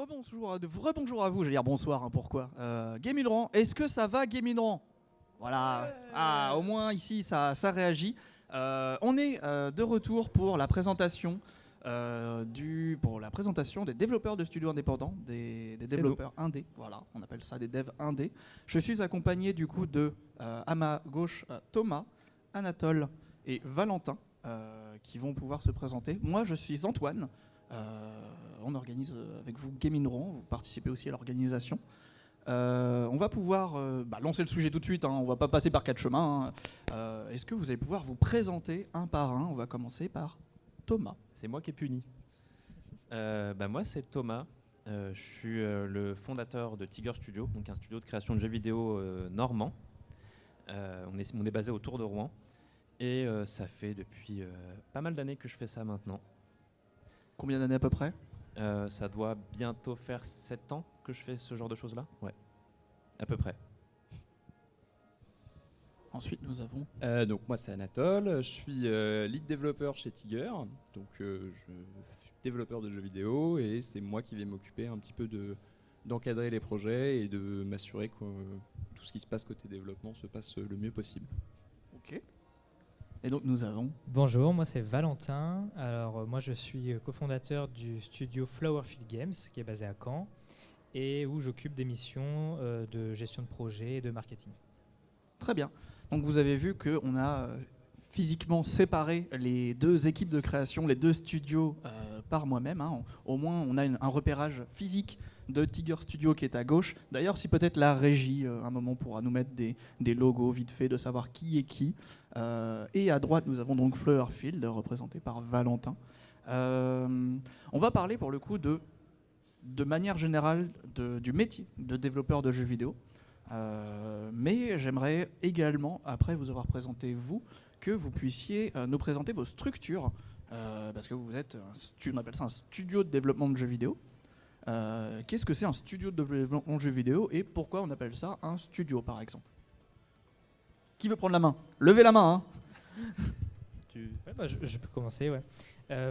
rebonjour à vous, j'allais dire bonsoir, hein, pourquoi Game Inran, est-ce que ça va Game Inran? Voilà, au moins ici ça réagit. On est de retour pour la présentation des développeurs de studios indépendants, des développeurs indés, voilà, on appelle ça des devs indés. Je suis accompagné du coup de, à ma gauche, Thomas, Anatole et Valentin, qui vont pouvoir se présenter. Moi je suis Antoine. On organise avec vous Game Inran, vous participez aussi à l'organisation. On va pouvoir lancer le sujet tout de suite, hein, on va pas passer par quatre chemins. Est-ce que vous allez pouvoir vous présenter un par un? On va commencer par Thomas. C'est moi qui est puni. Moi, c'est Thomas. Je suis le fondateur de Tiger Studio, donc un studio de création de jeux vidéo normand. On est basé autour de Rouen. Et ça fait depuis pas mal d'années que je fais ça maintenant. Combien d'années à peu près? Ça doit bientôt faire 7 ans que je fais ce genre de choses-là. Ouais, à peu près. Ensuite, nous avons... Donc moi c'est Anatole, je suis lead développeur chez Tiger, donc je suis développeur de jeux vidéo et c'est moi qui vais m'occuper un petit peu d'encadrer les projets et de m'assurer que tout ce qui se passe côté développement se passe le mieux possible. Ok. Et donc nous avons... Bonjour, moi c'est Valentin. Alors moi je suis cofondateur du studio Flowerfield Games qui est basé à Caen et où j'occupe des missions de gestion de projet et de marketing. Très bien. Donc vous avez vu qu'on a physiquement séparé les deux équipes de création, les deux studios par moi-même. Hein. Au moins on a un repérage physique de Tiger Studio qui est à gauche. D'ailleurs si peut-être la régie un moment pourra nous mettre des logos vite fait de savoir qui est qui. Et à droite nous avons donc Flowerfield représenté par Valentin. On va parler pour le coup de manière générale du métier de développeur de jeux vidéo. Mais j'aimerais également, après vous avoir présenté vous, que vous puissiez nous présenter vos structures, parce que vous êtes, on appelle ça un studio de développement de jeux vidéo. Qu'est-ce que c'est un studio de développement de jeux vidéo et pourquoi on appelle ça un studio par exemple? Qui veut prendre la main? Levez la main, hein. Je peux commencer, ouais.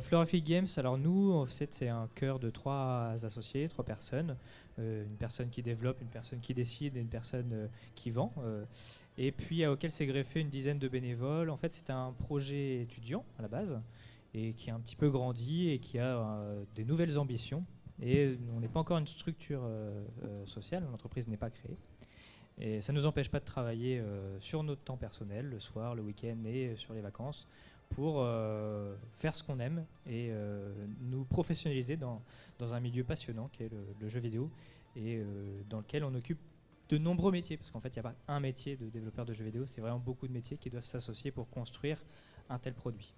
Flowerfield Games, alors nous, en fait, c'est un cœur de 3 associés, 3 personnes. Une personne qui développe, une personne qui décide et une personne qui vend. Et puis auquel s'est greffé une dizaine de bénévoles. En fait, c'est un projet étudiant à la base et qui a un petit peu grandi et qui a des nouvelles ambitions. Et on n'est pas encore une structure sociale, l'entreprise n'est pas créée. Et ça ne nous empêche pas de travailler sur notre temps personnel, le soir, le week-end et sur les vacances, pour faire ce qu'on aime et nous professionnaliser dans un milieu passionnant qui est le jeu vidéo et dans lequel on occupe de nombreux métiers, parce qu'en fait il n'y a pas un métier de développeur de jeux vidéo, c'est vraiment beaucoup de métiers qui doivent s'associer pour construire un tel produit.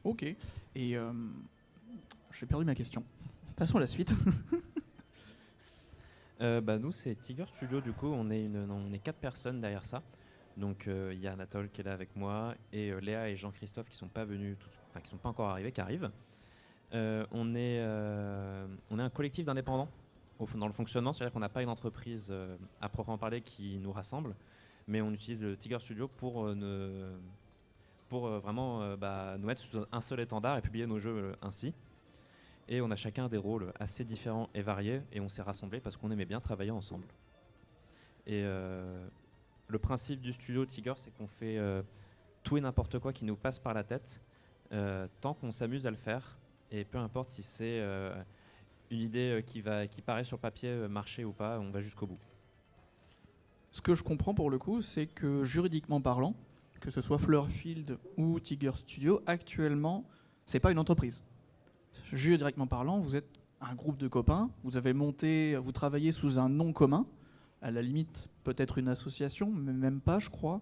Ok, et j'ai perdu ma question. Passons à la suite. Nous, c'est Tiger Studio, du coup, on est 4 personnes derrière ça. Donc, il y a Anatole qui est là avec moi, et Léa et Jean-Christophe qui sont pas venus, qui sont pas encore arrivés, qui arrivent. On est un collectif d'indépendants dans le fonctionnement, c'est-à-dire qu'on n'a pas une entreprise à proprement parler qui nous rassemble, mais on utilise le Tiger Studio pour vraiment nous mettre sous un seul étendard et publier nos jeux ainsi. Et on a chacun des rôles assez différents et variés, et on s'est rassemblés parce qu'on aimait bien travailler ensemble. Et le principe du studio Tiger, c'est qu'on fait tout et n'importe quoi qui nous passe par la tête, tant qu'on s'amuse à le faire, et peu importe si c'est une idée qui paraît sur papier marcher ou pas, on va jusqu'au bout. Ce que je comprends pour le coup, c'est que juridiquement parlant, que ce soit Flowerfield ou Tiger Studio, actuellement, c'est pas une entreprise. Juridiquement parlant, vous êtes un groupe de copains, vous travaillez sous un nom commun, à la limite peut-être une association, mais même pas, je crois.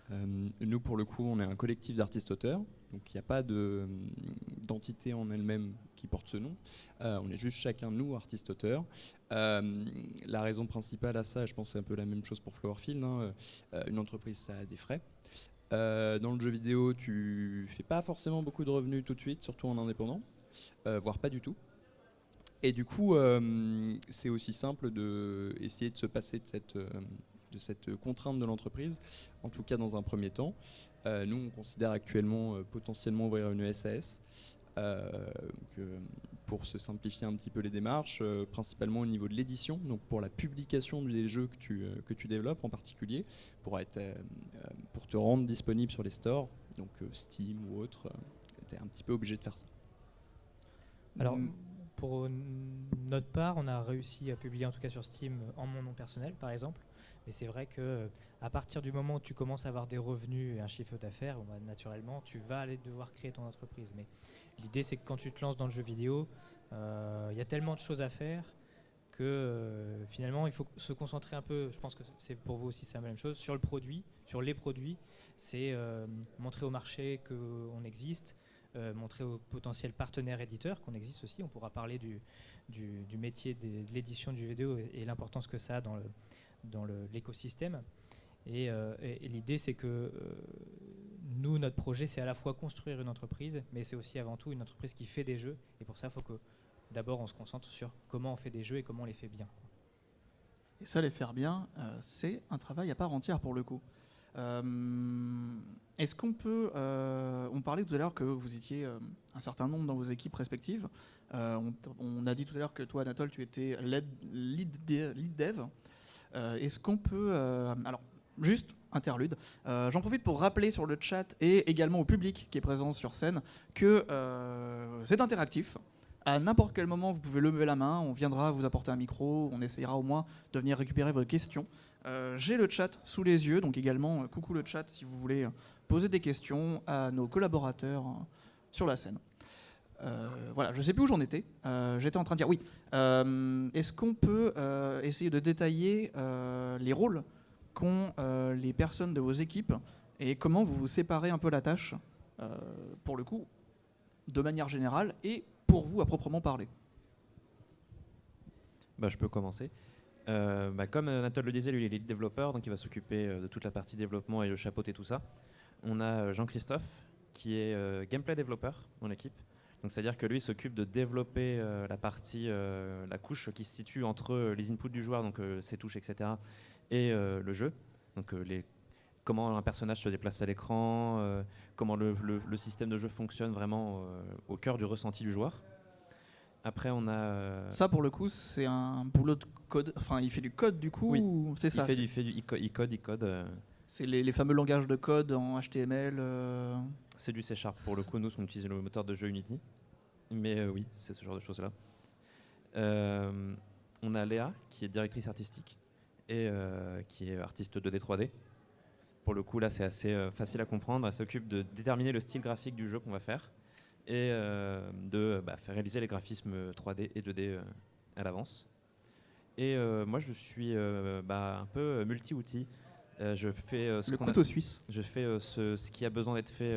Nous, pour le coup, on est un collectif d'artistes-auteurs, donc il n'y a pas d'entité en elle-même qui porte ce nom. On est juste chacun de nous, artistes-auteurs. La raison principale à ça, je pense que c'est un peu la même chose pour Flowerfield, hein. Une entreprise, ça a des frais. Dans le jeu vidéo, tu fais pas forcément beaucoup de revenus tout de suite, surtout en indépendant, voire pas du tout. Et du coup, c'est aussi simple d'essayer de se passer de cette contrainte de l'entreprise, en tout cas dans un premier temps. Nous, on considère actuellement potentiellement ouvrir une SAS. pour se simplifier un petit peu les démarches, principalement au niveau de l'édition, donc pour la publication des jeux que tu développes en particulier, pour te rendre disponible sur les stores, donc Steam ou autre, tu es un petit peu obligé de faire ça. Alors, pour notre part, on a réussi à publier en tout cas sur Steam en mon nom personnel, par exemple. Mais c'est vrai que à partir du moment où tu commences à avoir des revenus et un chiffre d'affaires, naturellement, tu vas aller devoir créer ton entreprise. Mais l'idée, c'est que quand tu te lances dans le jeu vidéo, il y a tellement de choses à faire que finalement, il faut se concentrer un peu. Je pense que c'est pour vous aussi, c'est la même chose sur le produit, sur les produits. C'est montrer au marché qu'on existe. Montrer aux potentiels partenaires éditeurs qu'on existe aussi. On pourra parler du métier de l'édition du jeu vidéo et l'importance que ça a dans l'écosystème. Et l'idée, c'est que nous, notre projet, c'est à la fois construire une entreprise, mais c'est aussi avant tout une entreprise qui fait des jeux. Et pour ça, il faut que d'abord on se concentre sur comment on fait des jeux et comment on les fait bien. Et ça, les faire bien, c'est un travail à part entière pour le coup. Est-ce qu'on peut... on parlait tout à l'heure que vous étiez un certain nombre dans vos équipes respectives. On a dit tout à l'heure que toi, Anatole, tu étais lead dev. Est-ce qu'on peut... alors, juste interlude. J'en profite pour rappeler sur le chat et également au public qui est présent sur scène que c'est interactif. À n'importe quel moment, vous pouvez lever la main, on viendra vous apporter un micro, on essayera au moins de venir récupérer vos questions. J'ai le chat sous les yeux, donc également coucou le chat si vous voulez poser des questions à nos collaborateurs sur la scène. Voilà, je ne sais plus où j'en étais. J'étais en train de dire oui. Est-ce qu'on peut essayer de détailler les rôles qu'ont les personnes de vos équipes et comment vous séparez un peu la tâche pour le coup, de manière générale et pour vous à proprement parler? Je peux commencer. Comme Anatole le disait, lui il est lead développeur, donc il va s'occuper de toute la partie développement et de chapeauter tout ça. On a Jean-Christophe qui est gameplay développeur dans l'équipe. Donc c'est-à-dire que lui il s'occupe de développer la couche qui se situe entre les inputs du joueur, donc ses touches, etc., et le jeu. Donc comment un personnage se déplace à l'écran, comment le système de jeu fonctionne vraiment au cœur du ressenti du joueur. Après, on a... Ça, pour le coup, c'est un boulot de code. Enfin, il fait du code, du coup, Oui. ou c'est ça? Il fait du e-code. C'est les fameux langages de code en HTML. C'est du C# pour le coup. Nous, on utilise le moteur de jeu Unity. Mais oui, c'est ce genre de choses-là. On a Léa, qui est directrice artistique et qui est artiste 2D 3D. Pour le coup, là, c'est assez facile à comprendre. Elle s'occupe de déterminer le style graphique du jeu qu'on va faire et de faire réaliser les graphismes 3D et 2D à l'avance. Et moi, je suis un peu multi-outil. Je fais le couteau suisse. Je fais ce qui a besoin d'être fait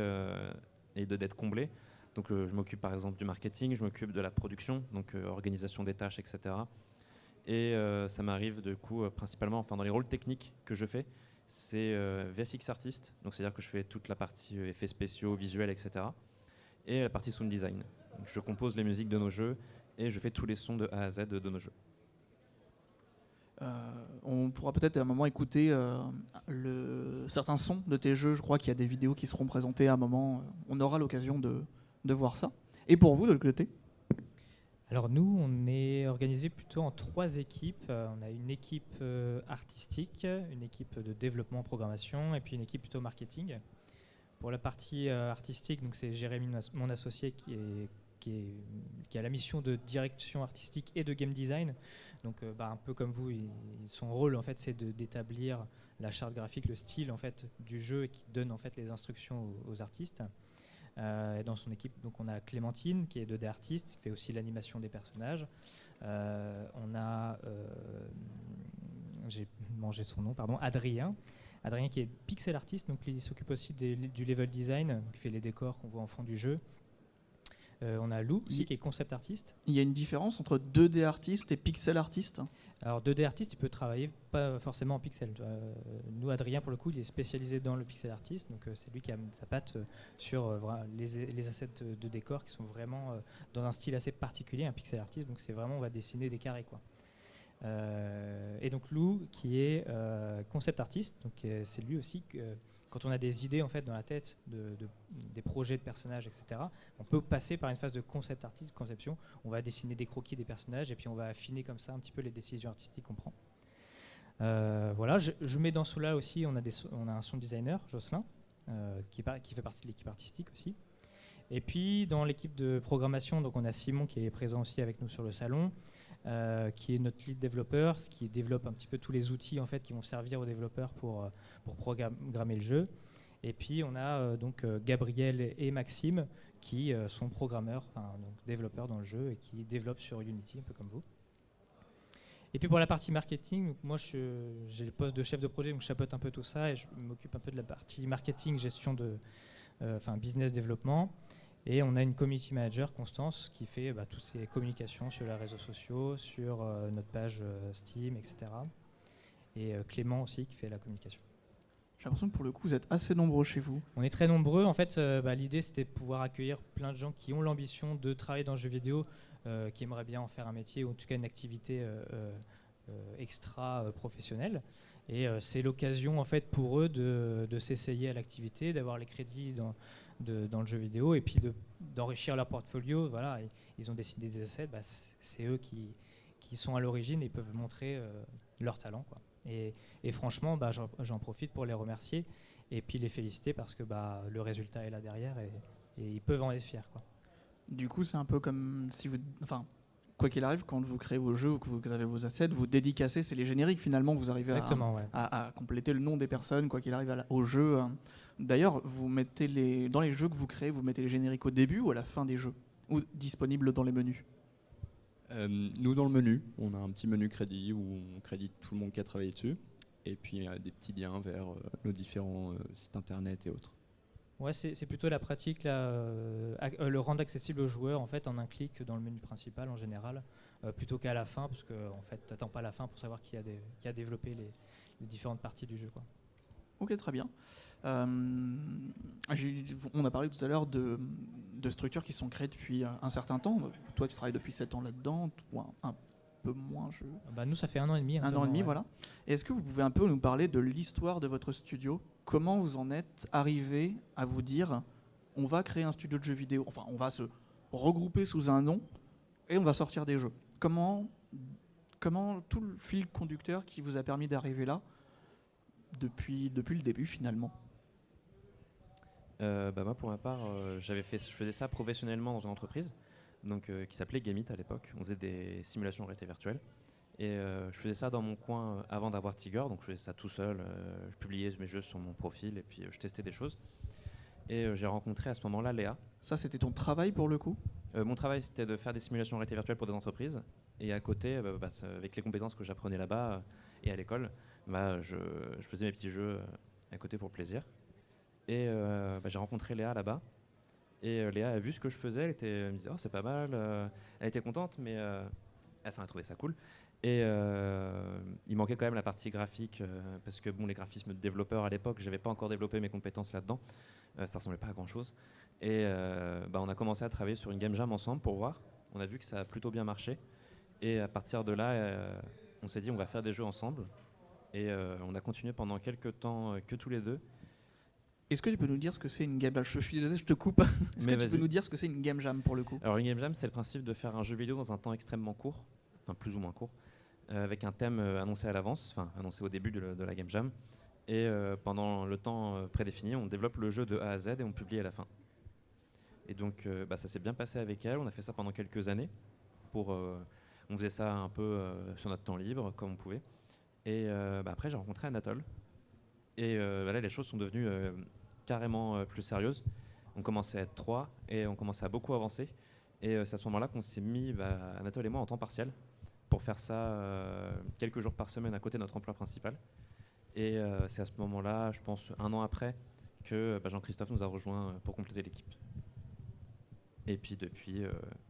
et d'être comblé. Donc, je m'occupe par exemple du marketing, je m'occupe de la production, donc organisation des tâches, etc. Et ça m'arrive du coup principalement, dans les rôles techniques que je fais, c'est VFX artist, donc c'est-à-dire que je fais toute la partie effets spéciaux, visuels, etc. Et la partie sound design. Donc, je compose les musiques de nos jeux et je fais tous les sons de A à Z de nos jeux. On pourra peut-être à un moment écouter certains sons de tes jeux. Je crois qu'il y a des vidéos qui seront présentées à un moment. On aura l'occasion de voir ça. Et pour vous, de l'autre côté? Alors nous, on est organisé plutôt en 3 équipes. On a une équipe artistique, une équipe de développement programmation et puis une équipe plutôt marketing. Pour la partie artistique, donc c'est Jérémy, mon associé, qui a la mission de direction artistique et de game design. Donc un peu comme vous, son rôle en fait, c'est d'établir la charte graphique, le style en fait, du jeu et qui donne en fait, les instructions aux artistes. Et dans son équipe, donc on a Clémentine qui est 2D artiste, qui fait aussi l'animation des personnages. On a, j'ai mangé son nom, pardon, Adrien qui est pixel artiste, donc il s'occupe aussi du level design, qui fait les décors qu'on voit en fond du jeu. On a Lou aussi qui est concept artiste. Il y a une différence entre 2D artiste et pixel artiste? Alors 2D artiste, il peut travailler pas forcément en pixel. Nous, Adrien, pour le coup, il est spécialisé dans le pixel artiste, donc c'est lui qui a sa patte sur les assets de décor qui sont vraiment dans un style assez particulier, un pixel artiste, donc c'est vraiment, on va dessiner des carrés, quoi. Et donc Lou, qui est concept artiste, donc c'est lui aussi quand on a des idées en fait dans la tête, des projets de personnages, etc., on peut passer par une phase de concept artiste, conception. On va dessiner des croquis des personnages et puis on va affiner comme ça un petit peu les décisions artistiques qu'on prend. Voilà, je mets dans cela aussi, on a un sound designer, Jocelyn, qui fait partie de l'équipe artistique aussi. Et puis dans l'équipe de programmation, donc on a Simon qui est présent aussi avec nous sur le salon, qui est notre lead développeur, qui développe un petit peu tous les outils en fait qui vont servir aux développeurs pour programmer le jeu. Et puis on a donc Gabriel et Maxime qui sont programmeurs, donc développeurs dans le jeu et qui développent sur Unity, un peu comme vous. Et puis pour la partie marketing, donc moi j'ai le poste de chef de projet, donc je chapeaute un peu tout ça et je m'occupe un peu de la partie marketing, gestion de business développement. Et on a une community manager, Constance, qui fait toutes ces communications sur les réseaux sociaux, sur notre page Steam, etc. Et Clément aussi qui fait la communication. J'ai l'impression que pour le coup, vous êtes assez nombreux chez vous. On est très nombreux. En fait, l'idée c'était de pouvoir accueillir plein de gens qui ont l'ambition de travailler dans le jeu vidéo, qui aimeraient bien en faire un métier ou en tout cas une activité extra professionnelle. Et c'est l'occasion en fait pour eux de s'essayer à l'activité, d'avoir les crédits dans le jeu vidéo et puis d'enrichir leur portfolio. Voilà, ils ont décidé des assets, c'est eux qui sont à l'origine et peuvent montrer leur talent, quoi. Et franchement, j'en profite pour les remercier et puis les féliciter parce que le résultat est là derrière et ils peuvent en être fiers, quoi. Du coup, c'est un peu comme si vous... Enfin, quoi qu'il arrive, quand vous créez vos jeux ou que vous avez vos assets, vous dédicacez, c'est les génériques finalement, vous arrivez à compléter le nom des personnes, quoi qu'il arrive au jeu. D'ailleurs, vous mettez dans les jeux que vous créez, vous mettez les génériques au début ou à la fin des jeux, ou disponibles dans les menus? Nous, dans le menu, on a un petit menu crédit où on crédite tout le monde qui a travaillé dessus, et puis il y a des petits liens vers nos différents sites internet et autres. Ouais, c'est plutôt la pratique, le rendre accessible aux joueurs en fait en un clic dans le menu principal en général, plutôt qu'à la fin, parce que en fait, t'attends pas la fin pour savoir qui a développé les différentes parties du jeu, quoi. Ok, très bien. On a parlé tout à l'heure de structures qui sont créées depuis un certain temps. Toi, tu travailles depuis 7 ans là-dedans, ou un peu moins. Nous, ça fait 1 an et demi. Un an et demi, ouais. voilà. Est-ce que vous pouvez un peu nous parler de l'histoire de votre studio? Comment vous en êtes arrivé à vous dire on va créer un studio de jeux vidéo, enfin on va se regrouper sous un nom et on va sortir des jeux. Comment tout le fil conducteur qui vous a permis d'arriver là depuis le début finalement? Moi pour ma part, je faisais ça professionnellement dans une entreprise donc, qui s'appelait Gameit à l'époque. On faisait des simulations de réalité virtuelle. Et je faisais ça dans mon coin avant d'avoir Tiger, donc je faisais ça tout seul, je publiais mes jeux sur mon profil et puis je testais des choses. Et j'ai rencontré à ce moment-là Léa. Ça, c'était ton travail pour le coup? Mon travail, c'était de faire des simulations de réalité virtuelle pour des entreprises. Et à côté, avec les compétences que j'apprenais là-bas et à l'école, je faisais mes petits jeux à côté pour le plaisir. Et j'ai rencontré Léa là-bas. Et Léa a vu ce que je faisais, elle me disait « Oh, c'est pas mal ». Elle était contente, mais elle trouvait ça cool. Et il manquait quand même la partie graphique, parce que les graphismes de développeur à l'époque, j'avais pas encore développé mes compétences là-dedans. Ça ressemblait pas à grand-chose. Et on a commencé à travailler sur une game jam ensemble pour voir. On a vu que ça a plutôt bien marché. Et à partir de là, on s'est dit on va faire des jeux ensemble. Et on a continué pendant quelques temps que tous les deux. Est-ce que tu peux nous dire ce que c'est une game jam? Je suis désolé, je te coupe. Est-ce que tu peux nous dire ce que c'est une game jam pour le coup? Alors une game jam, c'est le principe de faire un jeu vidéo dans un temps extrêmement court, enfin plus ou moins court, avec un thème annoncé à l'avance, enfin annoncé au début de la game jam. Et pendant le temps prédéfini, on développe le jeu de A à Z et on publie à la fin. Et donc ça s'est bien passé avec elle, on a fait ça pendant quelques années. On faisait ça un peu sur notre temps libre, comme on pouvait. Et après, j'ai rencontré Anatole. Et là, les choses sont devenues carrément plus sérieuses. On commençait à être 3 et on commençait à beaucoup avancer. Et c'est à ce moment-là qu'on s'est mis, Anatole et moi, en temps partiel pour faire ça quelques jours par semaine à côté de notre emploi principal. Et c'est à ce moment-là, je pense 1 an après, que Jean-Christophe nous a rejoints pour compléter l'équipe. Et puis depuis,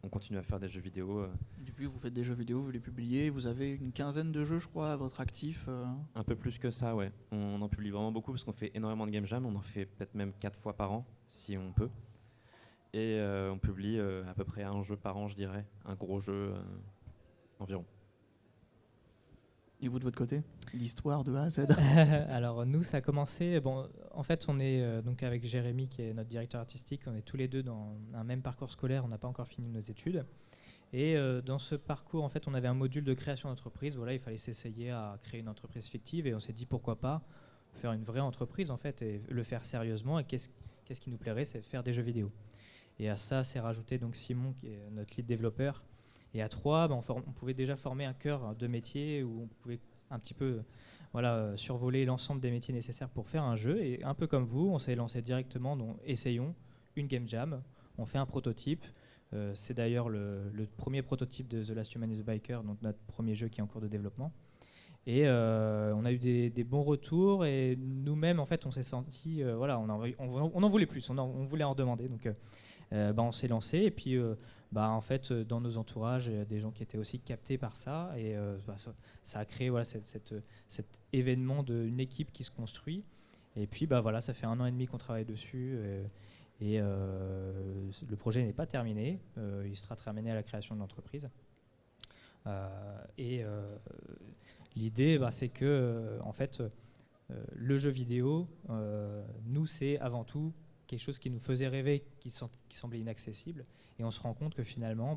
on continue à faire des jeux vidéo. Depuis, vous faites des jeux vidéo, vous les publiez, vous avez une quinzaine de jeux, je crois, à votre actif. Un peu plus que ça, ouais. On en publie vraiment beaucoup parce qu'on fait énormément de game jam. On en fait peut-être même 4 fois par an, si on peut. Et on publie à peu près un jeu par an, je dirais. Un gros jeu environ. Et vous de votre côté, l'histoire de A à Z? Alors nous, ça a commencé. Bon, en fait, on est donc avec Jérémy, qui est notre directeur artistique. On est tous les deux dans un même parcours scolaire. On n'a pas encore fini nos études. Et dans ce parcours, en fait, on avait un module de création d'entreprise. Voilà, il fallait s'essayer à créer une entreprise fictive, et on s'est dit pourquoi pas faire une vraie entreprise en fait et le faire sérieusement. Et qu'est-ce qui nous plairait, c'est faire des jeux vidéo. Et à ça, s'est rajouté donc Simon, qui est notre lead développeur. Et à trois, on pouvait déjà former un cœur de métier où on pouvait un petit peu survoler l'ensemble des métiers nécessaires pour faire un jeu. Et un peu comme vous, on s'est lancé directement, donc essayons une game jam. On fait un prototype. C'est d'ailleurs le premier prototype de The Last Human is a Biker, donc notre premier jeu qui est en cours de développement. Et on a eu des bons retours, et nous-mêmes, en fait, on s'est senti, on en voulait plus, on voulait en redemander. Donc, on s'est lancé, et puis, en fait, dans nos entourages, il y a des gens qui étaient aussi captés par ça, et ça a créé cet événement d'une équipe qui se construit. Et puis, ça fait 1 an et demi qu'on travaille dessus. Et le projet n'est pas terminé, il sera terminé à la création de l'entreprise. L'idée, c'est que en fait, le jeu vidéo, nous, c'est avant tout quelque chose qui nous faisait rêver, qui semblait inaccessible. Et on se rend compte que finalement,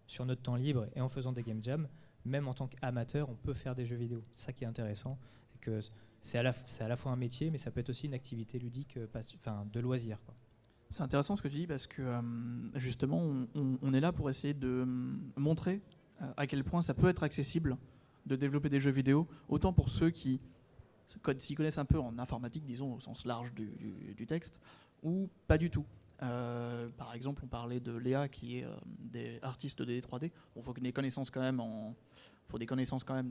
sur notre temps libre et en faisant des game jams, même en tant qu'amateur, on peut faire des jeux vidéo. C'est ça qui est intéressant, c'est que c'est à la fois un métier, mais ça peut être aussi une activité ludique, de loisir, quoi. C'est intéressant ce que tu dis, parce que justement, on est là pour essayer de montrer à quel point ça peut être accessible de développer des jeux vidéo, autant pour ceux qui s'y connaissent un peu en informatique, disons au sens large du texte, ou pas du tout. Par exemple, on parlait de Léa, qui est des artistes de D3D. Il faut des connaissances quand même,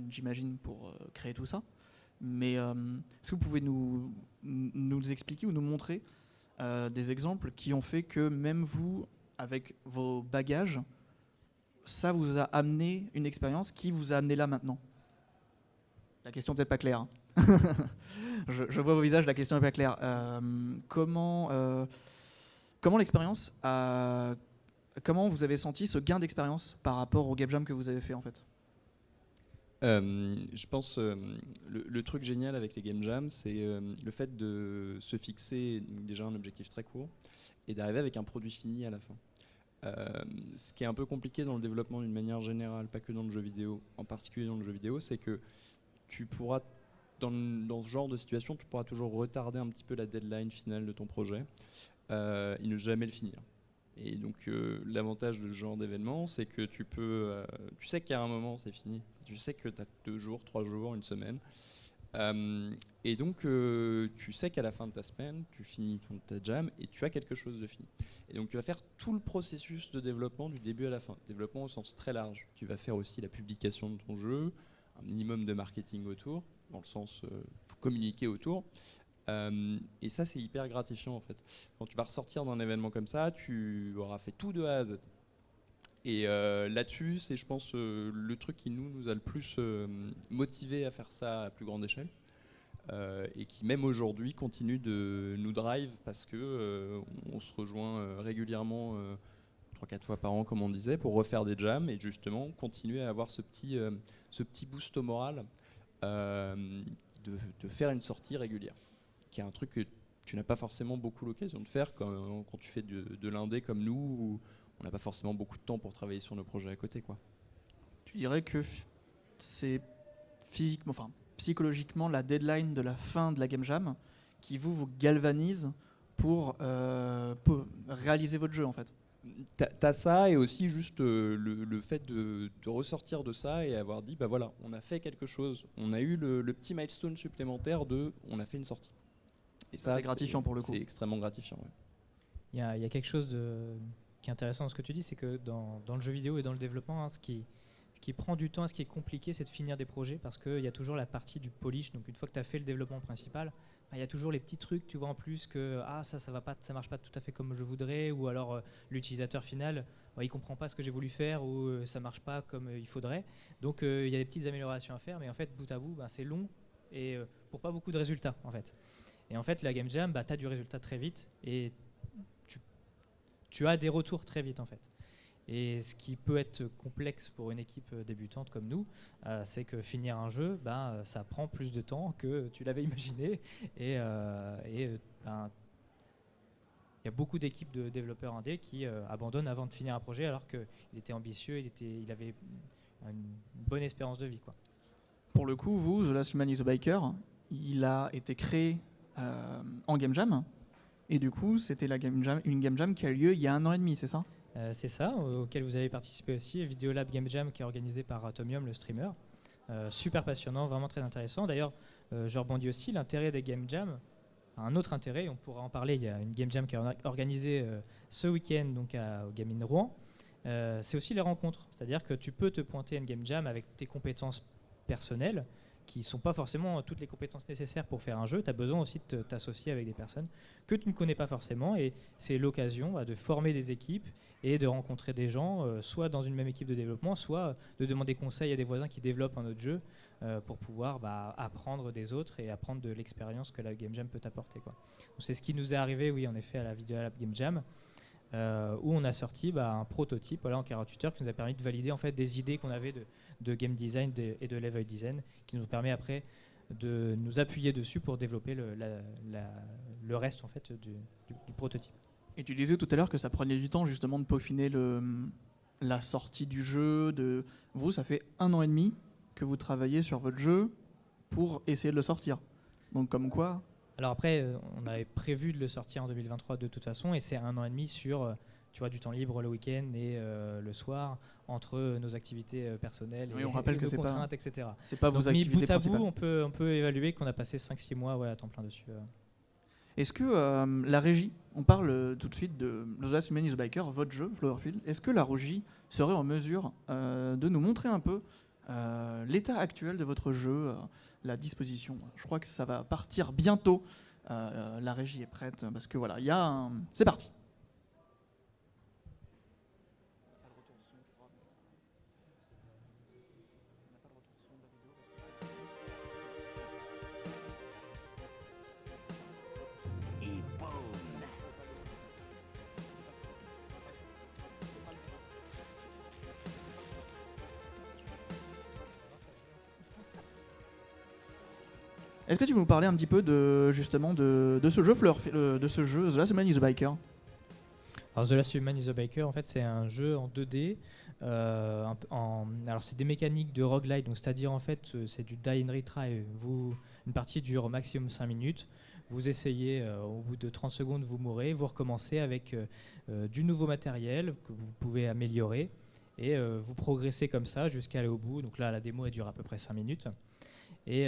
j'imagine, pour créer tout ça. Mais est-ce que vous pouvez nous expliquer ou nous montrer des exemples qui ont fait que même vous, avec vos bagages, ça vous a amené une expérience qui vous a amené là maintenant? La question peut-être pas claire. Hein. je vois vos visages, la question n'est pas claire. Comment l'expérience comment vous avez senti ce gain d'expérience par rapport au game jam que vous avez fait en fait? Je pense le truc génial avec les game jams, c'est le fait de se fixer déjà un objectif très court et d'arriver avec un produit fini à la fin. Ce qui est un peu compliqué dans le développement d'une manière générale, pas que dans le jeu vidéo, en particulier dans le jeu vidéo, c'est que tu pourras, dans ce genre de situation, tu pourras toujours retarder un petit peu la deadline finale de ton projet et ne jamais le finir. Et donc l'avantage de ce genre d'événement, c'est que tu sais qu'à un moment c'est fini, tu sais que tu as 2 jours, 3 jours, 1 semaine, et donc tu sais qu'à la fin de ta semaine, tu finis ta jam et tu as quelque chose de fini. Et donc tu vas faire tout le processus de développement du début à la fin, développement au sens très large. Tu vas faire aussi la publication de ton jeu, un minimum de marketing autour, dans le sens faut communiquer autour. Et ça, c'est hyper gratifiant en fait. Quand tu vas ressortir d'un événement comme ça, tu auras fait tout de A à Z. Et là-dessus, c'est, je pense, le truc qui nous a le plus motivé à faire ça à plus grande échelle. Et qui, même aujourd'hui, continue de nous drive parce que on se rejoint régulièrement 3-4 fois par an, comme on disait, pour refaire des jams et justement continuer à avoir ce petit boost au moral de faire une sortie régulière, qui est un truc que tu n'as pas forcément beaucoup l'occasion de faire quand tu fais de l'indé comme nous, où on n'a pas forcément beaucoup de temps pour travailler sur nos projets à côté, quoi. Tu dirais que c'est psychologiquement la deadline de la fin de la game jam qui vous galvanise pour réaliser votre jeu en fait? T'as ça, et aussi juste le fait de ressortir de ça et avoir dit, voilà, on a fait quelque chose, on a eu le petit milestone supplémentaire on a fait une sortie. Et ça, c'est gratifiant pour le coup. C'est extrêmement gratifiant. Ouais. Il y a quelque chose qui est intéressant dans ce que tu dis, c'est que dans le jeu vidéo et dans le développement, ce qui prend du temps, ce qui est compliqué, c'est de finir des projets, parce qu'il y a toujours la partie du polish. Donc une fois que tu as fait le développement principal, il y a toujours les petits trucs, tu vois, en plus que ça marche pas tout à fait comme je voudrais, ou alors l'utilisateur final, il comprend pas ce que j'ai voulu faire, ou ça marche pas comme il faudrait. Donc il y a des petites améliorations à faire, mais en fait bout à bout, c'est long et pour pas beaucoup de résultats en fait. Et en fait la game jam, tu as du résultat très vite et tu as des retours très vite en fait. Et ce qui peut être complexe pour une équipe débutante comme nous, c'est que finir un jeu, ça prend plus de temps que tu l'avais imaginé. Ben, il y a beaucoup d'équipes de développeurs indés qui abandonnent avant de finir un projet alors qu'il était ambitieux, il avait une bonne espérance de vie, quoi. Pour le coup, vous, The Last Human is a Biker, il a été créé en Game Jam. Et du coup, c'était une Game Jam qui a eu lieu il y a 1 an et demi, c'est ça? C'est ça, auquel vous avez participé aussi, Videolab Game Jam qui est organisé par Atomium, le streamer. Super passionnant, vraiment très intéressant. D'ailleurs, je rebondis aussi, l'intérêt des Game Jam, un autre intérêt, on pourra en parler, il y a une Game Jam qui est organisée ce week-end donc au Game In Rouen, c'est aussi les rencontres. C'est-à-dire que tu peux te pointer à une Game Jam avec tes compétences personnelles, qui ne sont pas forcément toutes les compétences nécessaires pour faire un jeu. Tu as besoin aussi de t'associer avec des personnes que tu ne connais pas forcément, et c'est l'occasion de former des équipes et de rencontrer des gens, soit dans une même équipe de développement, soit de demander conseil à des voisins qui développent un autre jeu pour pouvoir apprendre des autres et apprendre de l'expérience que la Game Jam peut apporter, quoi. Donc c'est ce qui nous est arrivé, oui, en effet, à la Videolab Game Jam, où on a sorti un prototype, voilà, en 48 heures, qui nous a permis de valider en fait des idées qu'on avait de game design et de level design, qui nous permet après de nous appuyer dessus pour développer le reste en fait du prototype. Et tu disais tout à l'heure que ça prenait du temps justement de peaufiner la sortie du jeu. Vous, ça fait 1 an et demi que vous travaillez sur votre jeu pour essayer de le sortir. Donc comme quoi... Alors après, on avait prévu de le sortir en 2023 de toute façon, et c'est 1 an et demi sur du temps libre le week-end et le soir, entre nos activités personnelles et, on rappelle que nos c'est contraintes, etc. C'est pas Donc, vos activités bout à principales. bout, on peut évaluer qu'on a passé 5-6 mois à temps plein dessus. Est-ce que la régie, on parle tout de suite de The Last Human is a Biker, votre jeu, Flowerfield, est-ce que la régie serait en mesure de nous montrer un peu l'état actuel de votre jeu, la disposition? Je crois que ça va partir bientôt. La régie est prête parce que voilà, c'est parti. Est-ce que tu peux nous parler un petit peu de ce jeu de ce jeu The Last Human is a Biker? Alors The Last Human is a Biker, en fait, c'est un jeu en 2D. Alors c'est des mécaniques de roguelite, donc c'est-à-dire en fait c'est du die and retry. Une partie dure au maximum 5 minutes. Vous essayez, au bout de 30 secondes, vous mourrez, vous recommencez avec du nouveau matériel que vous pouvez améliorer, et vous progressez comme ça jusqu'à aller au bout. Donc là, la démo elle dure à peu près 5 minutes. Et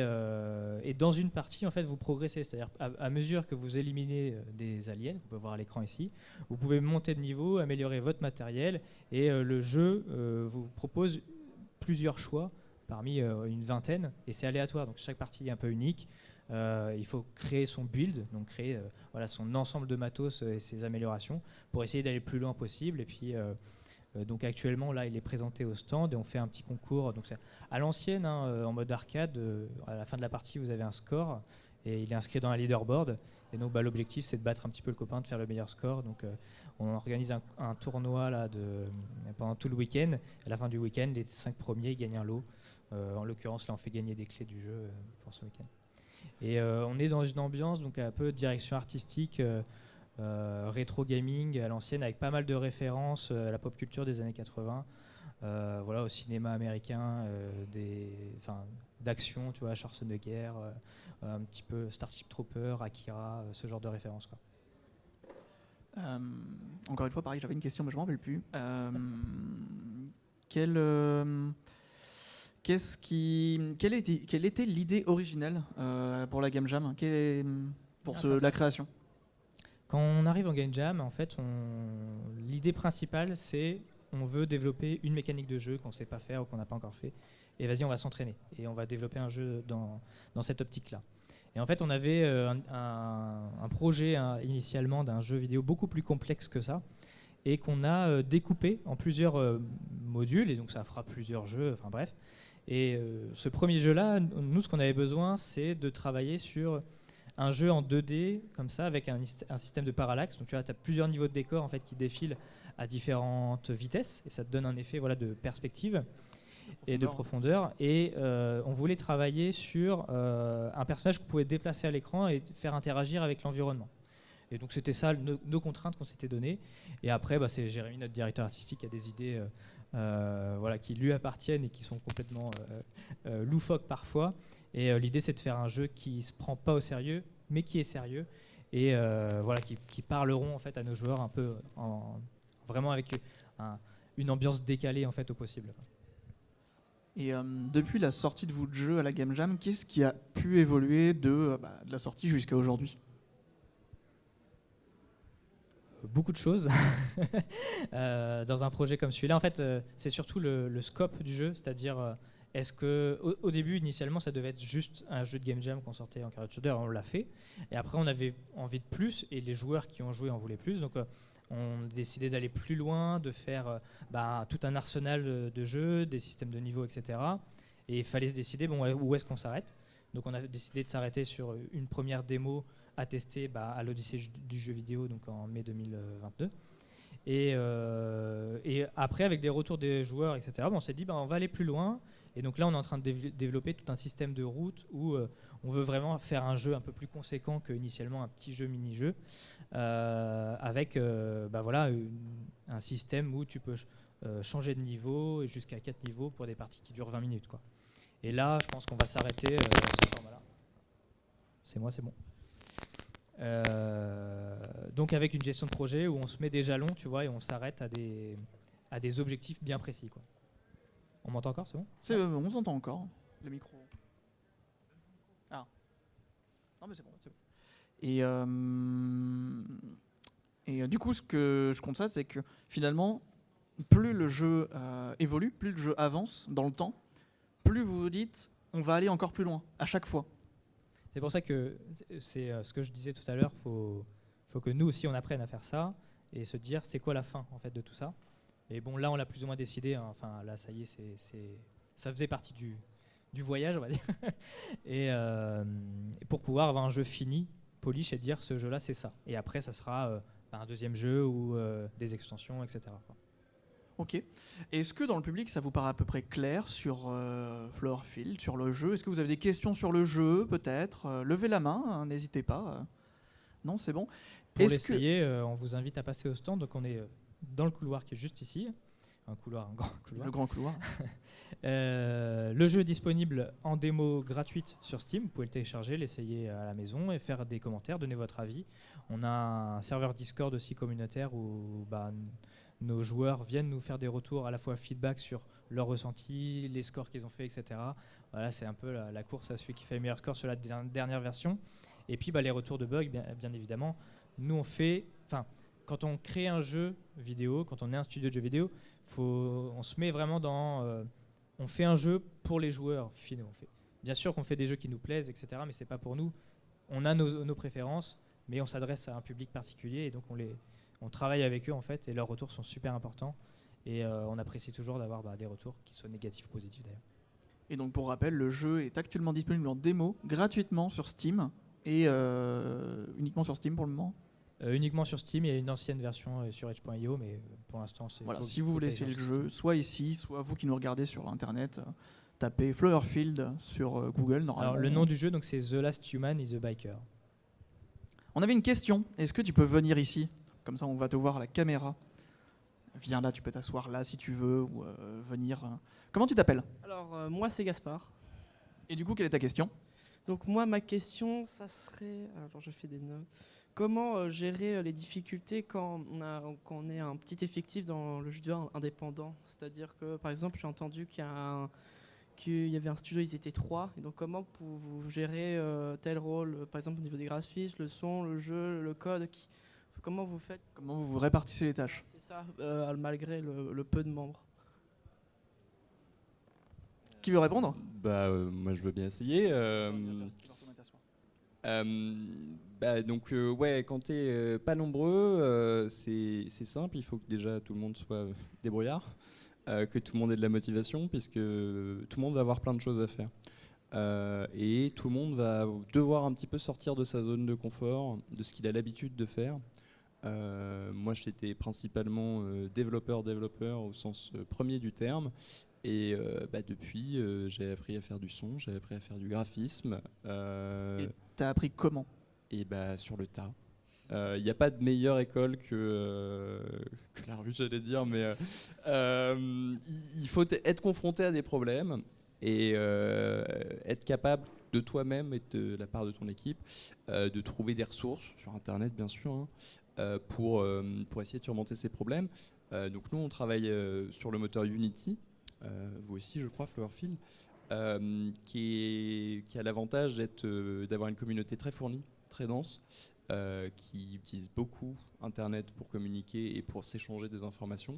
dans une partie, en fait, vous progressez, c'est-à-dire à mesure que vous éliminez des aliens, qu'on peut voir à l'écran ici, vous pouvez monter de niveau, améliorer votre matériel, et le jeu vous propose plusieurs choix parmi une vingtaine, et c'est aléatoire, donc chaque partie est un peu unique. Il faut créer son build, donc créer son ensemble de matos et ses améliorations pour essayer d'aller le plus loin possible. Et puis donc actuellement là il est présenté au stand et on fait un petit concours, donc c'est à l'ancienne, en mode arcade. À la fin de la partie vous avez un score et il est inscrit dans un leaderboard, et donc l'objectif c'est de battre un petit peu le copain, de faire le meilleur score. Donc on organise un tournoi là pendant tout le week-end. À la fin du week-end, les 5 premiers gagnent un lot. En l'occurrence là on fait gagner des clés du jeu pour ce week-end. Et on est dans une ambiance donc un peu direction artistique, rétro gaming à l'ancienne, avec pas mal de références à la pop culture des années 80, au cinéma américain, d'action, tu vois, Schwarzenegger, un petit peu Starship Trooper, Akira, ce genre de références, quoi. Encore une fois, pareil, j'avais une question, mais je ne m'en rappelle plus. Quelle était l'idée originelle pour la Game Jam, la création? Quand on arrive en Game Jam, en fait, l'idée principale, c'est on veut développer une mécanique de jeu qu'on ne sait pas faire ou qu'on n'a pas encore fait. Et vas-y, on va s'entraîner. Et on va développer un jeu dans cette optique-là. Et en fait, on avait un projet initialement d'un jeu vidéo beaucoup plus complexe que ça, et qu'on a découpé en plusieurs modules, et donc ça fera plusieurs jeux, enfin bref. Et ce premier jeu-là, nous, ce qu'on avait besoin, c'est de travailler sur un jeu en 2D comme ça avec un système de parallaxe. Donc tu as plusieurs niveaux de décor en fait qui défilent à différentes vitesses et ça te donne un effet voilà de perspective et de profondeur. Et on voulait travailler sur un personnage qu'on pouvait déplacer à l'écran et faire interagir avec l'environnement. Et donc c'était ça nos contraintes qu'on s'était données. Et après, c'est Jérémy, notre directeur artistique, qui a des idées voilà, qui lui appartiennent et qui sont complètement loufoques parfois. Et l'idée, c'est de faire un jeu qui ne se prend pas au sérieux, mais qui est sérieux. Et voilà, qui parleront en fait, à nos joueurs un peu vraiment avec une ambiance décalée en fait, au possible. Et depuis la sortie de votre jeu à la Game Jam, qu'est-ce qui a pu évoluer de la sortie jusqu'à aujourd'hui ? Beaucoup de choses dans un projet comme celui-là. En fait, c'est surtout le scope du jeu, c'est-à-dire est-ce que au début, initialement, ça devait être juste un jeu de game jam qu'on sortait en carré shooter, on l'a fait. Et après, on avait envie de plus, et les joueurs qui ont joué en voulaient plus. Donc, on a décidé d'aller plus loin, de faire tout un arsenal de jeux, des systèmes de niveau, etc. Et il fallait se décider où est-ce qu'on s'arrête. Donc, on a décidé de s'arrêter sur une première démo à tester à l'Odyssée du jeu vidéo, donc en mai 2022. Et après, avec des retours des joueurs, etc., on s'est dit on va aller plus loin. Et donc là, on est en train de développer tout un système de route où on veut vraiment faire un jeu un peu plus conséquent qu'initialement un petit jeu mini-jeu, avec un système où tu peux changer de niveau et jusqu'à 4 niveaux pour des parties qui durent 20 minutes. Quoi. Et là, je pense qu'on va s'arrêter dans ce format-là. C'est bon. Donc avec une gestion de projet où on se met des jalons, tu vois, et on s'arrête à des objectifs bien précis, quoi. On m'entend encore, c'est bon ? On s'entend encore. Le micro. Ah. Non mais c'est bon. Et du coup, ce que je constate, c'est que finalement, plus le jeu évolue, plus le jeu avance dans le temps, plus vous vous dites, on va aller encore plus loin, à chaque fois. C'est pour ça que c'est ce que je disais tout à l'heure, faut que nous aussi on apprenne à faire ça et se dire c'est quoi la fin en fait de tout ça. Et bon là on l'a plus ou moins décidé, hein. Enfin là ça y est, ça faisait partie du voyage on va dire. Et pour pouvoir avoir un jeu fini, polish et dire ce jeu là c'est ça. Et après ça sera un deuxième jeu ou des extensions etc. quoi. Ok. Est-ce que dans le public, ça vous paraît à peu près clair sur Flowerfield, sur le jeu ? Est-ce que vous avez des questions sur le jeu, peut-être ? Levez la main, hein, n'hésitez pas. Non, c'est bon. Pour l'essayer, on vous invite à passer au stand. Donc on est dans le couloir qui est juste ici. Un grand couloir. Le grand couloir. Le jeu est disponible en démo gratuite sur Steam. Vous pouvez le télécharger, l'essayer à la maison et faire des commentaires, donner votre avis. On a un serveur Discord aussi communautaire où nos joueurs viennent nous faire des retours à la fois feedback sur leurs ressentis, les scores qu'ils ont fait, etc. Voilà, c'est un peu la course à celui qui fait le meilleur score sur la dernière version. Et puis les retours de bugs, bien évidemment. Nous, quand on crée un jeu vidéo, quand on est un studio de jeux vidéo, on se met vraiment on fait un jeu pour les joueurs finaux. Bien sûr qu'on fait des jeux qui nous plaisent, etc. Mais c'est pas pour nous. On a nos préférences, mais on s'adresse à un public particulier et donc on travaille avec eux en fait et leurs retours sont super importants et on apprécie toujours d'avoir des retours qui soient négatifs ou positifs d'ailleurs. Et donc pour rappel, le jeu est actuellement disponible en démo gratuitement sur Steam et uniquement sur Steam pour le moment. Uniquement sur Steam, il y a une ancienne version sur Edge.io mais pour l'instant c'est... Voilà, si vous voulez essayer le jeu, soit ici, soit vous qui nous regardez sur internet, tapez Flowerfield sur Google normalement. Alors le nom du jeu donc c'est The Last Human is a Biker. On avait une question, est-ce que tu peux venir ici ? Comme ça, on va te voir à la caméra. Viens là, tu peux t'asseoir là si tu veux, ou venir. Comment tu t'appelles ? Alors, moi, c'est Gaspard. Et du coup, quelle est ta question ? Donc, moi, ma question, ça serait... Alors, je fais des notes. Comment gérer les difficultés quand on est un petit effectif dans le jeu vidéo indépendant ? C'est-à-dire que, par exemple, j'ai entendu qu'il y avait un studio, ils étaient 3. Et donc, comment vous gérez tel rôle ? Par exemple, au niveau des graphismes, le son, le jeu, le code Comment vous faites ? Comment vous répartissez les tâches ? C'est ça, malgré le peu de membres. Qui veut répondre ? Moi je veux bien essayer. Quand t'es pas nombreux, c'est simple, il faut que déjà tout le monde soit débrouillard, que tout le monde ait de la motivation, puisque tout le monde va avoir plein de choses à faire. et tout le monde va devoir un petit peu sortir de sa zone de confort, de ce qu'il a l'habitude de faire. Moi, j'étais principalement développeur au sens premier du terme. Et depuis, j'ai appris à faire du son, j'ai appris à faire du graphisme. Et t'as appris comment? Et sur le tas. Il n'y a pas de meilleure école que la rue, j'allais dire, mais il faut être confronté à des problèmes et être capable de toi-même et de la part de ton équipe de trouver des ressources sur Internet, bien sûr, pour essayer de surmonter ces problèmes. Donc nous, on travaille sur le moteur Unity, vous aussi, je crois, Flowerfield, qui a l'avantage d'avoir une communauté très fournie, très dense, qui utilise beaucoup Internet pour communiquer et pour s'échanger des informations.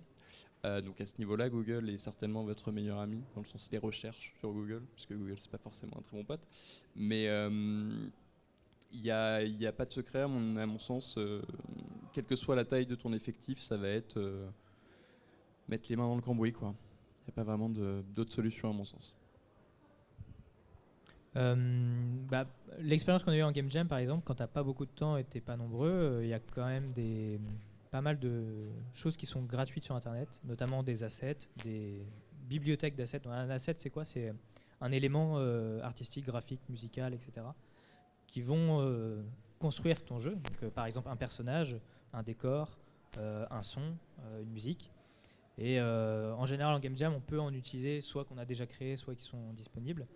Donc à ce niveau-là, Google est certainement votre meilleur ami, dans le sens des recherches sur Google, parce que Google, c'est pas forcément un très bon pote. Mais il n'y a pas de secret, à mon sens, quelle que soit la taille de ton effectif, ça va être mettre les mains dans le cambouis, quoi. Il n'y a pas vraiment d'autres solutions, à mon sens. L'expérience qu'on a eue en Game Jam, par exemple, quand tu n'as pas beaucoup de temps et tu n'es pas nombreux, il y a quand même pas mal de choses qui sont gratuites sur Internet, notamment des assets, des bibliothèques d'assets. Donc, un asset, c'est quoi? C'est un élément artistique, graphique, musical, etc., qui vont construire ton jeu. Donc, par exemple, un personnage, un décor, un son, une musique. Et en général, en Game Jam, on peut en utiliser soit qu'on a déjà créé, soit qui sont disponibles.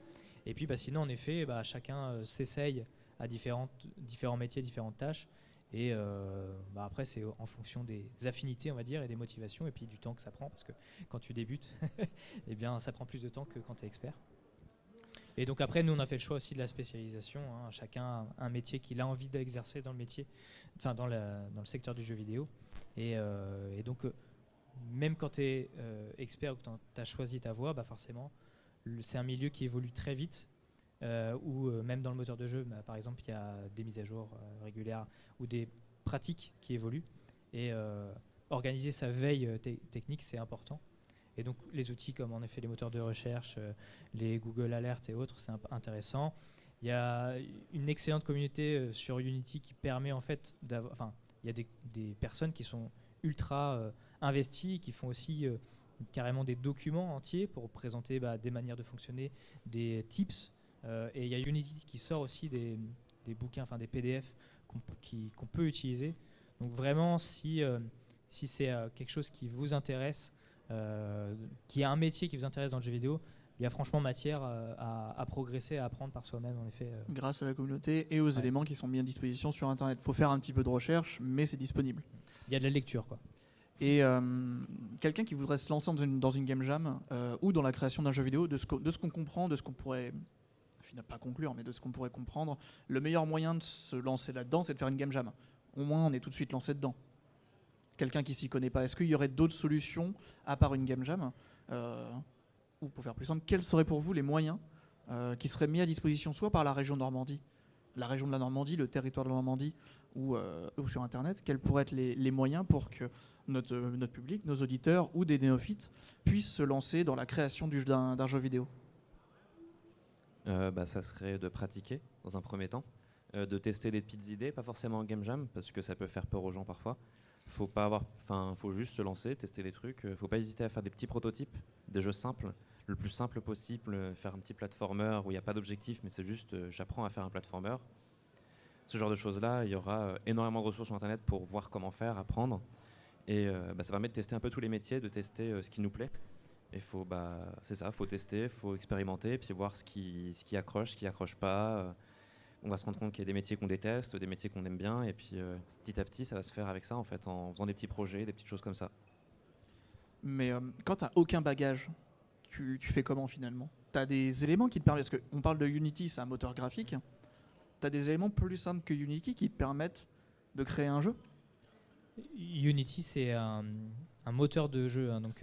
Et puis sinon, en effet, chacun s'essaye à différents métiers, différentes tâches. Et après, c'est en fonction des affinités, on va dire, et des motivations, et puis du temps que ça prend. Parce que quand tu débutes, eh bien, ça prend plus de temps que quand tu es expert. Et donc après, nous, on a fait le choix aussi de la spécialisation. Chacun a un métier qu'il a envie d'exercer dans le métier, enfin dans le secteur du jeu vidéo. Et donc, même quand tu es expert ou que tu as choisi ta voie, forcément, c'est un milieu qui évolue très vite, où même dans le moteur de jeu, par exemple, il y a des mises à jour régulières ou des pratiques qui évoluent. Et organiser sa veille technique, c'est important. Et donc les outils comme en effet les moteurs de recherche, les Google Alerts et autres, c'est intéressant. Il y a une excellente communauté sur Unity qui permet en fait d'avoir... Enfin, il y a des personnes qui sont ultra investies, qui font aussi... carrément des documents entiers pour présenter des manières de fonctionner, des tips. Et il y a Unity qui sort aussi des bouquins, enfin des PDF qu'on peut utiliser. Donc vraiment, si c'est quelque chose qui vous intéresse, qui est un métier qui vous intéresse dans le jeu vidéo, il y a franchement matière à progresser, à apprendre par soi-même, en effet. Grâce à la communauté et aux éléments qui sont mis à disposition sur Internet. Il faut faire un petit peu de recherche, mais c'est disponible. Il y a de la lecture, quoi. Et quelqu'un qui voudrait se lancer dans une game jam ou dans la création d'un jeu vidéo, de ce qu'on comprend, de ce qu'on pourrait, finalement pas conclure, mais de ce qu'on pourrait comprendre, le meilleur moyen de se lancer là-dedans, c'est de faire une game jam. Au moins, on est tout de suite lancé dedans. Quelqu'un qui s'y connaît pas, est-ce qu'il y aurait d'autres solutions à part une game jam ou pour faire plus simple, quels seraient pour vous les moyens qui seraient mis à disposition soit par la région Normandie, la région de la Normandie, le territoire de la Normandie ou sur Internet, quels pourraient être les moyens pour que notre public, nos auditeurs ou des néophytes puissent se lancer dans la création d'un jeu vidéo? Ça serait de pratiquer dans un premier temps, de tester des petites idées, pas forcément en game jam parce que ça peut faire peur aux gens parfois. Faut juste se lancer, tester des trucs. Faut pas hésiter à faire des petits prototypes, des jeux simples, le plus simple possible, faire un petit platformer où il n'y a pas d'objectif, mais c'est juste j'apprends à faire un platformer. Ce genre de choses-là, il y aura énormément de ressources sur Internet pour voir comment faire, apprendre. Et ça permet de tester un peu tous les métiers, de tester ce qui nous plaît. Et faut tester, faut expérimenter, puis voir ce qui accroche, ce qui accroche pas. On va se rendre compte qu'il y a des métiers qu'on déteste, des métiers qu'on aime bien, et puis petit à petit, ça va se faire avec ça, en fait, en faisant des petits projets, des petites choses comme ça. Mais quand tu n'as aucun bagage, tu fais comment finalement? Tu as des éléments qui te permettent, parce qu'on parle de Unity, c'est un moteur graphique, tu as des éléments plus simples que Unity qui te permettent de créer un jeu? Unity, c'est un moteur de jeu, donc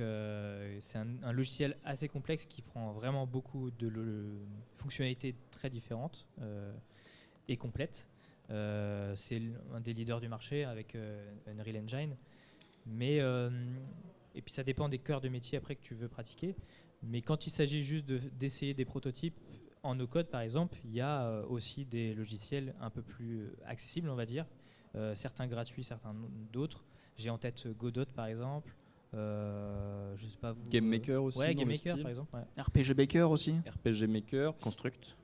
c'est un logiciel assez complexe qui prend vraiment beaucoup de fonctionnalités très différentes et complètes. C'est un des leaders du marché avec Unreal Engine. Et puis ça dépend des cœurs de métier après que tu veux pratiquer. Mais quand il s'agit juste d'essayer des prototypes, en no-code, par exemple, il y a aussi des logiciels un peu plus accessibles, on va dire. Certains gratuits, certains d'autres. J'ai en tête Godot, par exemple. Je sais pas vous. Game Maker aussi. Ouais, dans Game le Maker, style. par exemple. Ouais. RPG Baker aussi. RPG Maker. Construct,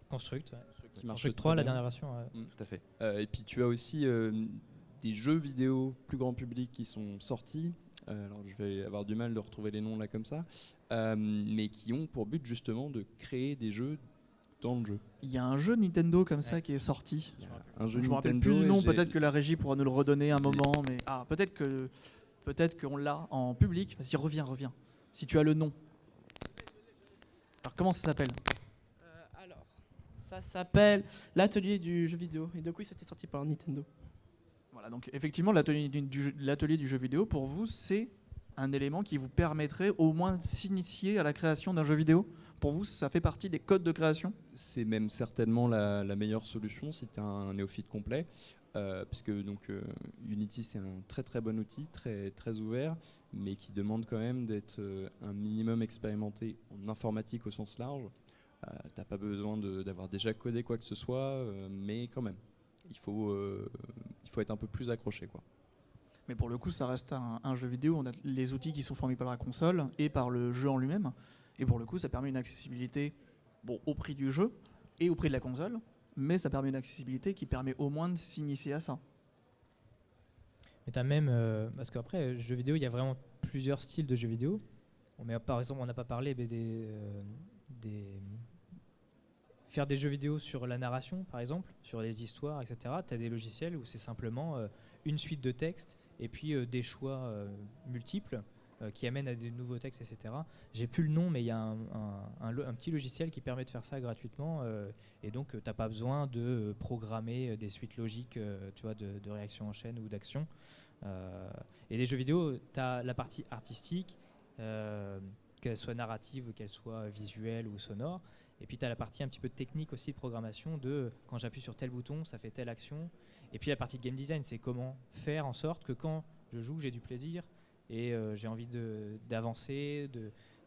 Construct. Ouais. Qui marche Construct très 3, la bien. dernière version. Ouais. tout à fait. Et puis tu as aussi des jeux vidéo plus grand public qui sont sortis. Alors je vais avoir du mal de retrouver les noms là comme ça, mais qui ont pour but justement de créer des jeux dans le jeu. Il y a un jeu Nintendo comme ça Ouais. qui est sorti. Il y a un jeu Je me rappelle Nintendo plus le et nom, j'ai- peut-être que la régie pourra nous le redonner un J'ai- moment, mais peut-être qu'on l'a en public. Vas-y, reviens. Si tu as le nom. Alors comment ça s'appelle? Alors, ça s'appelle l'atelier du jeu vidéo. Et donc oui, c'était sorti par Nintendo. Voilà, donc effectivement, l'atelier du jeu vidéo, pour vous, c'est un élément qui vous permettrait au moins de s'initier à la création d'un jeu vidéo. Pour vous, ça fait partie des codes de création? C'est même certainement la meilleure solution si tu as un néophyte complet, puisque donc, Unity c'est un très très bon outil, très, très ouvert, mais qui demande quand même d'être un minimum expérimenté en informatique au sens large. T'as pas besoin d'avoir déjà codé quoi que ce soit, mais quand même, il faut être un peu plus accroché, quoi. Mais pour le coup, ça reste un jeu vidéo. On a les outils qui sont fournis par la console et par le jeu en lui-même. Et pour le coup, ça permet une accessibilité au prix du jeu et au prix de la console. Mais ça permet une accessibilité qui permet au moins de s'initier à ça. Mais tu as même. Parce qu'après, jeux vidéo, il y a vraiment plusieurs styles de jeux vidéo. Par exemple, on n'a pas parlé faire des jeux vidéo sur la narration, par exemple, sur les histoires, etc. Tu as des logiciels où c'est simplement une suite de textes et puis des choix multiples qui amènent à des nouveaux textes, etc. J'ai plus le nom, mais il y a un petit logiciel qui permet de faire ça gratuitement. Et donc, tu n'as pas besoin de programmer des suites logiques tu vois, de réaction en chaîne ou d'action. Et les jeux vidéo, tu as la partie artistique, qu'elle soit narrative, qu'elle soit visuelle ou sonore. Et puis tu as la partie un petit peu technique aussi de programmation de quand j'appuie sur tel bouton, ça fait telle action. Et puis la partie game design, c'est comment faire en sorte que quand je joue, j'ai du plaisir et j'ai envie d'avancer,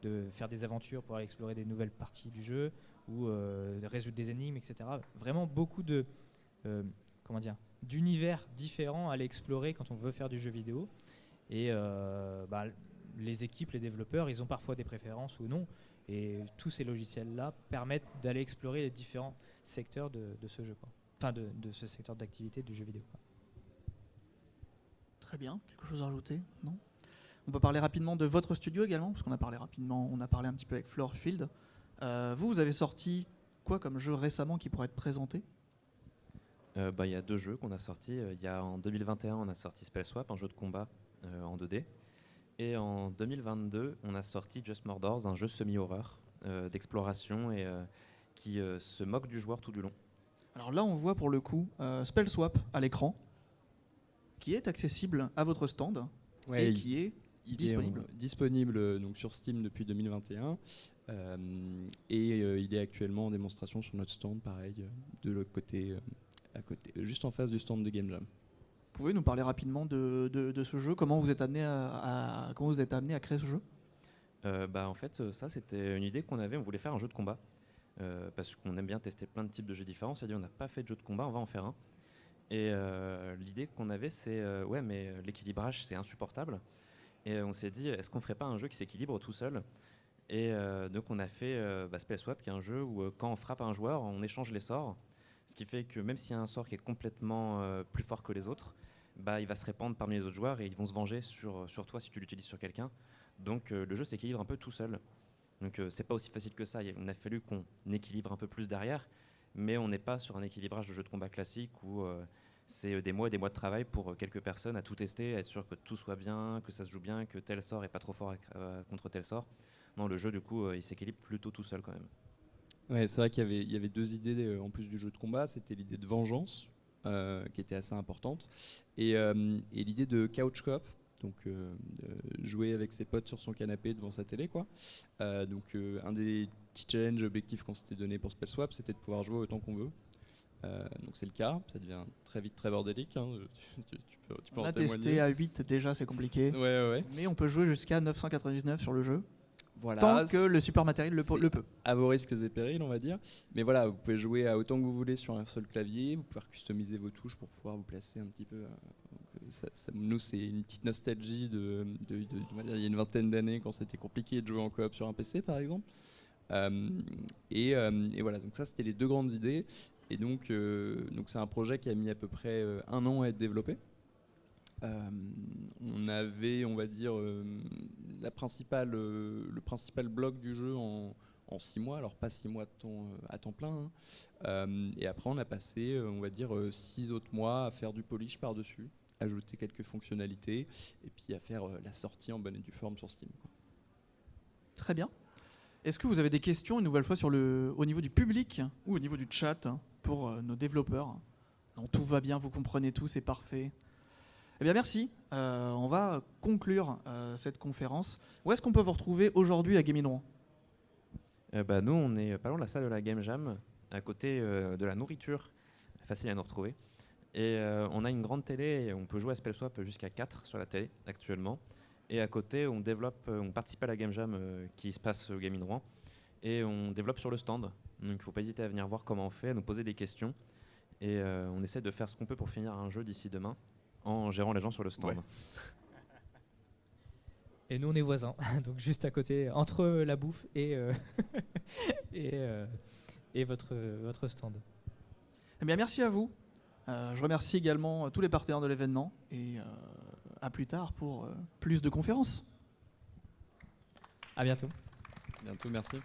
de faire des aventures pour aller explorer des nouvelles parties du jeu ou de résoudre des énigmes, etc. Vraiment beaucoup d'univers différents à aller explorer quand on veut faire du jeu vidéo. Et les équipes, les développeurs, ils ont parfois des préférences ou non. Et tous ces logiciels-là permettent d'aller explorer les différents secteurs de ce jeu, quoi. Enfin, de ce secteur d'activité du jeu vidéo, quoi. Très bien. Quelque chose à rajouter? Non? On peut parler rapidement de votre studio également, parce qu'on a parlé rapidement, on a parlé un petit peu avec Floorfield. Vous avez sorti quoi comme jeu récemment qui pourrait être présenté? Il y a 2 jeux qu'on a sortis. En 2021, on a sorti Spellswap, un jeu de combat en 2D. Et en 2022, on a sorti Just Murders, un jeu semi-horreur d'exploration et qui se moque du joueur tout du long. Alors là, on voit pour le coup Spellswap à l'écran, qui est accessible à votre stand et qui est disponible. Disponible donc sur Steam depuis 2021 il est actuellement en démonstration sur notre stand, pareil, de l'autre côté, à côté, juste en face du stand de Game Jam. Vous pouvez nous parler rapidement de ce jeu? Comment vous êtes amené à créer ce jeu? En fait, ça c'était une idée qu'on avait. On voulait faire un jeu de combat parce qu'on aime bien tester plein de types de jeux différents. On s'est dit on n'a pas fait de jeu de combat, on va en faire un. Et l'idée qu'on avait, c'est mais l'équilibrage c'est insupportable. Et on s'est dit est-ce qu'on ferait pas un jeu qui s'équilibre tout seul? Et donc on a fait Spellswap, qui est un jeu où quand on frappe un joueur, on échange les sorts. Ce qui fait que même s'il y a un sort qui est complètement plus fort que les autres, il va se répandre parmi les autres joueurs et ils vont se venger sur toi si tu l'utilises sur quelqu'un. Donc le jeu s'équilibre un peu tout seul. Donc c'est pas aussi facile que ça. On a fallu qu'on équilibre un peu plus derrière, mais on n'est pas sur un équilibrage de jeu de combat classique où c'est des mois et des mois de travail pour quelques personnes à tout tester, à être sûr que tout soit bien, que ça se joue bien, que tel sort est pas trop fort contre tel sort. Non, le jeu du coup il s'équilibre plutôt tout seul quand même. Ouais, c'est vrai qu'il y avait 2 idées en plus du jeu de combat. C'était l'idée de vengeance, qui était assez importante, et l'idée de couch co-op, donc jouer avec ses potes sur son canapé devant sa télé, quoi. Un des petits challenges objectifs qu'on s'était donné pour Spellswap, c'était de pouvoir jouer autant qu'on veut. Donc c'est le cas, ça devient très vite très bordélique, hein. Tu peux On en a témoigner. testé à 8 déjà, c'est compliqué. Ouais. Mais on peut jouer jusqu'à 999 sur le jeu. Voilà, tant que le support matériel le peut. à vos risques et périls, on va dire. Mais voilà, vous pouvez jouer à autant que vous voulez sur un seul clavier. Vous pouvez customiser vos touches pour pouvoir vous placer un petit peu. Nous, c'est une petite nostalgie on va dire, il y a une vingtaine d'années quand c'était compliqué de jouer en coop sur un PC, par exemple. Et voilà, donc ça, c'était les deux grandes idées. Et donc c'est un projet qui a mis à peu près 1 an à être développé. On avait, on va dire, le principal bloc du jeu en 6 mois, alors pas 6 mois à temps plein. Et après, on a passé, on va dire, 6 autres mois à faire du polish par-dessus, ajouter quelques fonctionnalités, et puis à faire la sortie en bonne et due forme sur Steam, quoi. Très bien. Est-ce que vous avez des questions, une nouvelle fois, au niveau du public ou au niveau du chat pour nos développeurs? Non, tout va bien, vous comprenez tout, c'est parfait. Eh bien, merci. On va conclure cette conférence. Où est-ce qu'on peut vous retrouver aujourd'hui à Gaming Rouen? Nous, on est pas loin de la salle de la Game Jam, à côté de la nourriture, facile à nous retrouver. Et on a une grande télé, et on peut jouer à Spellswap jusqu'à 4 sur la télé actuellement. Et à côté, on participe à la Game Jam qui se passe au Gaming Rouen. Et on développe sur le stand. Donc il ne faut pas hésiter à venir voir comment on fait, à nous poser des questions. Et on essaie de faire ce qu'on peut pour finir un jeu d'ici demain, en gérant les gens sur le stand. Ouais. Et nous, on est voisins, donc juste à côté, entre la bouffe et, et votre stand. Eh bien, merci à vous. Je remercie également tous les partenaires de l'événement et à plus tard pour plus de conférences. À bientôt. Bientôt, merci.